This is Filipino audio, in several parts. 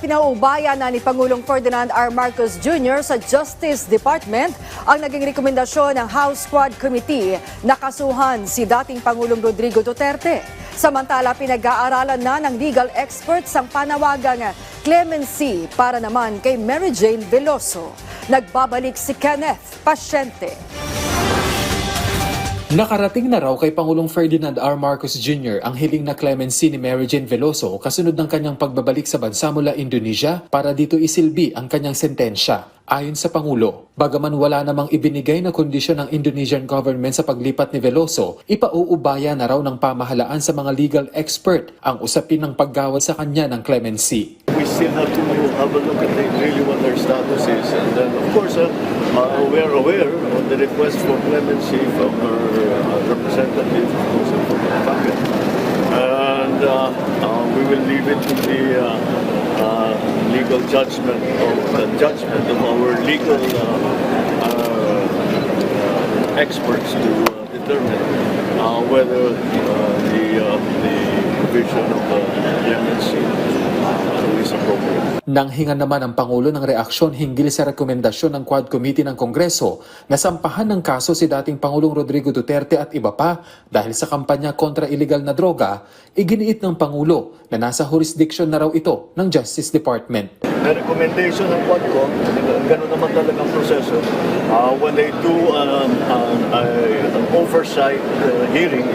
Pinauubaya na ni Pangulong Ferdinand R. Marcos Jr. sa Justice Department ang naging rekomendasyon ng House Quad Committee na kasuhan si dating Pangulong Rodrigo Duterte. Samantala, pinag-aaralan na ng legal experts ang panawagang clemency para naman kay Mary Jane Veloso. Nagbabalik si Kenneth Pasyente. Nakarating na raw kay Pangulong Ferdinand R. Marcos Jr. ang hiling na clemency ni Mary Jane Veloso kasunod ng kanyang pagbabalik sa bansa mula Indonesia para dito isilbi ang kanyang sentensya. Ayon sa Pangulo, bagaman wala namang ibinigay na kondisyon ng Indonesian government sa paglipat ni Veloso, ipauubaya na raw ng pamahalaan sa mga legal expert ang usapin ng paggawad sa kanya ng clemency. We still have to have a look at really what their status is, and then of course we are aware of the request for clemency from our representative from Pampanga, and we will leave it to the legal judgment of our legal experts to determine whether the provision of clemency is appropriate. Nanghingan naman ang Pangulo ng reaksyon hinggil sa rekomendasyon ng Quad Committee ng Kongreso na sampahan ng kaso si dating Pangulong Rodrigo Duterte at iba pa dahil sa kampanya kontra illegal na droga. Iginiit ng Pangulo na nasa jurisdiction na raw ito ng Justice Department. The recommendation ng Quadcom, gano'n naman talagang proseso, when they do an oversight hearing,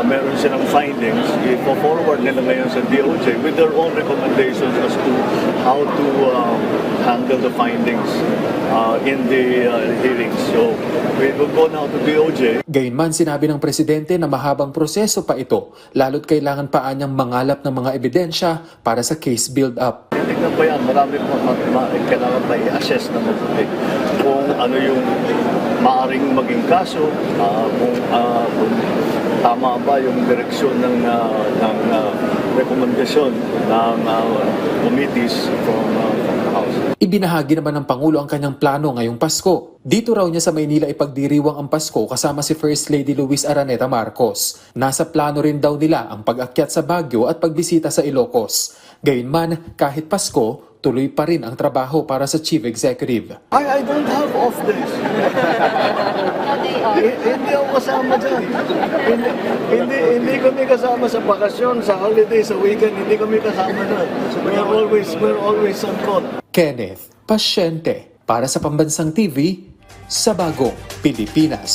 meron silang findings, ipo-forward nila ngayon sa DOJ with their own recommendations as to how to handle the findings in the hearings. So we will go now to DOJ. Gayunman, sinabi ng Presidente na mahabang proseso pa ito, lalo't kailangan pa anyang mangalap ng mga ebidensya para sa case build-up. Tignan pa yan, marami kailangan pa i-assess na mabuti kung ano yung maaring maging kaso, kung tama ba yung direksyon ng rekomendasyon ng committees from the House. Ibinahagi naman ng Pangulo ang kanyang plano ngayong Pasko. Dito raw niya sa Maynila ipagdiriwang ang Pasko kasama si First Lady Luis Araneta Marcos. Nasa plano rin daw nila ang pag-akyat sa Baguio at pagbisita sa Ilocos. Gayunman, kahit Pasko, tuloy pa rin ang trabaho para sa Chief Executive. I don't have off days. Hindi ako kasama dyan. Hindi kami kasama sa bakasyon, sa holiday, sa weekend. Hindi kami kasama na. We're always on call. Kenneth Pasyente para sa Pambansang TV sa Bagong Pilipinas.